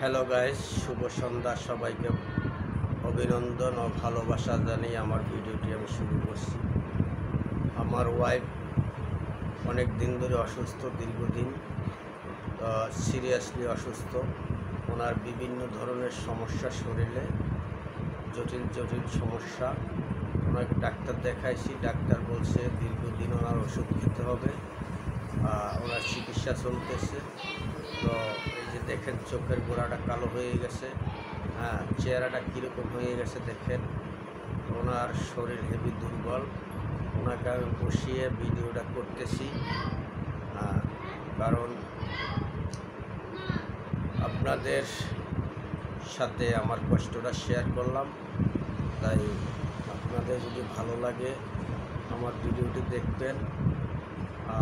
Hello guys, শুভ সন্ধ্যা। সবাইকে অভিনন্দন ও ভালোবাসা জানিয়ে আমার ভিডিওটি আমি শুরু করছি। আমার ওয়াইফ অনেক দিন ধরে অসুস্থ, দীর্ঘদিন সিরিয়াসলি অসুস্থ। ওনার বিভিন্ন ধরনের সমস্যা, শরীরে জটিল জটিল সমস্যা। ওনাকে ডাক্তার দেখাইছি, ডাক্তার বলছে দীর্ঘদিন ওনার ওষুধ খেতে হবে, ওনার চিকিৎসা চলতেছে। তো এই যে দেখেন, চোখের গোড়াটা কালো হয়ে গেছে, চেহারাটা কীরকম হয়ে গেছে দেখেন। ওনার শরীর হেভি দুর্বল। ওনাকে আমি বসিয়ে ভিডিওটা করতেছি, কারণ আপনাদের সাথে আমার কষ্টটা শেয়ার করলাম। তাই আপনাদের যদি ভালো লাগে আমার ভিডিওটি দেখবেন,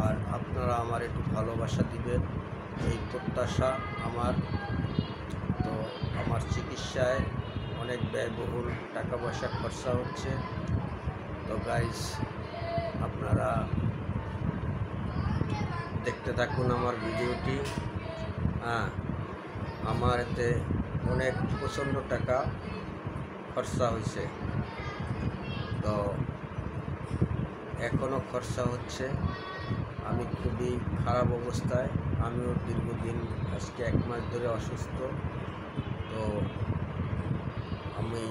আর আপনারা আমার একটু ভালোবাসা দিবেন, এই প্রত্যাশা আমার। তো আমার চিকিৎসায় অনেক ব্যয়বহুল টাকা পয়সা খরচা হচ্ছে। তো গাইস, আপনারা দেখতে থাকুন আমার ভিডিওটি। আমার এতে অনেক প্রচণ্ড টাকা খরচা হয়েছে, তো এখনও খরচা হচ্ছে। আমি খুবই খারাপ অবস্থায়, আমিও দীর্ঘদিন, আজকে 1 মাস ধরে অসুস্থ। তো আমি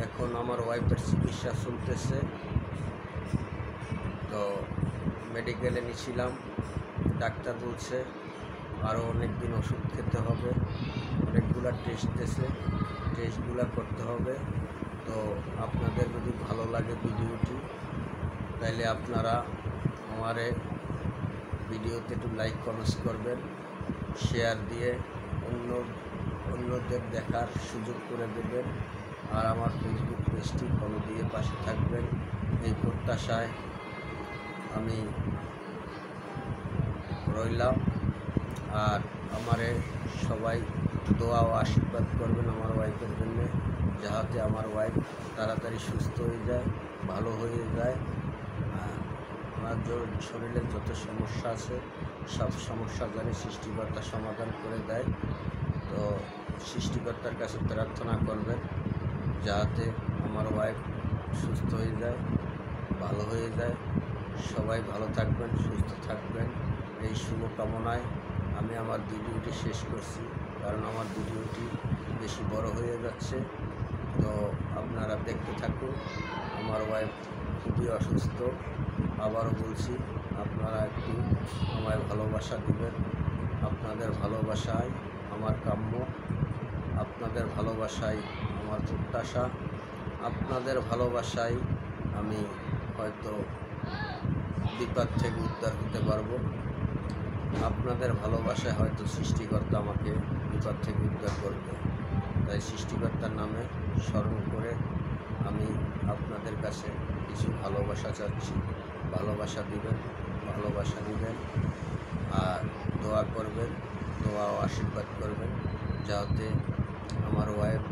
এখন আমার ওয়াইফের চিকিৎসা চলতেছে। তো মেডিকেলে নিয়েছিলাম, ডাক্তার বলছে আরও অনেক দিন ওষুধ খেতে হবে, অনেকগুলা টেস্টগুলো করতে হবে। তো আপনাদের যদি ভালো লাগে ভিডিওটি, তাইলে আপনারা আমার ভিডিওতে একটু লাইক কমেন্টস করবেন, শেয়ার দিয়ে অন্যদের দেখার সুযোগ করে দেবেন, আর আমার ফেসবুক পেজটি ফলো দিয়ে পাশে থাকবেন। এই প্রত্যাশায় আমি রইলাম। আর আমারে সবাই দোয়া ও আশীর্বাদ করবেন আমার ওয়াইফের জন্য, যাতে আমার ওয়াইফ তাড়াতাড়ি সুস্থ হয়ে যায়, ভালো হয়ে যায়। আমার শরীরের যত সমস্যা আছে, সব সমস্যা জানি সৃষ্টিকর্তা সমাধান করে দেয়। তো সৃষ্টিকর্তার কাছে প্রার্থনা করবেন যাতে আমার ওয়াইফ সুস্থ হয়ে যায়, ভালো হয়ে যায়। সবাই ভালো থাকবেন, সুস্থ থাকবেন, এই শুভকামনায় আমি আমার ভিডিওটি শেষ করছি, কারণ আমার ভিডিওটি বেশি বড় হয়ে যাচ্ছে। তো আপনারা দেখতে থাকুন। আমার ওয়াইফ খুবই অসুস্থ, আবারও বলছি, আপনারা একটু আমায় ভালোবাসা দিবেন। আপনাদের ভালোবাসায় আমার কাম্য, আপনাদের ভালোবাসায় আমার প্রত্যাশা, আপনাদের ভালোবাসায় আমি হয়তো বিপদ থেকে উদ্ধার হতে পারবো। আপনাদের ভালোবাসায় হয়তো সৃষ্টিকর্তা আমাকে বিপদ থেকে উদ্ধার করবে। তাই সৃষ্টিকর্তার নামে স্মরণ করে আমি আপনাদের কাছে কিছু ভালোবাসা চাচ্ছি। ভালোবাসা দিবেন, ভালোবাসা দিবেন, আর দোয়া করবেন, দোয়া ও আশীর্বাদ করবেন যাতে আমার ওয়াইফ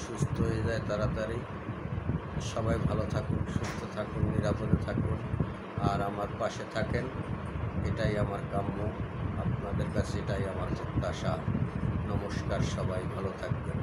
সুস্থ হয়ে যায় তাড়াতাড়ি। সবাই ভালো থাকুন, সুস্থ থাকুন, নিরাপদে থাকুন, আর আমার পাশে থাকেন। এটাই আমার কাম্য, আপনাদের কাছে এটাই আমার প্রত্যাশা। নমস্কার, সবাই ভালো থাকবেন।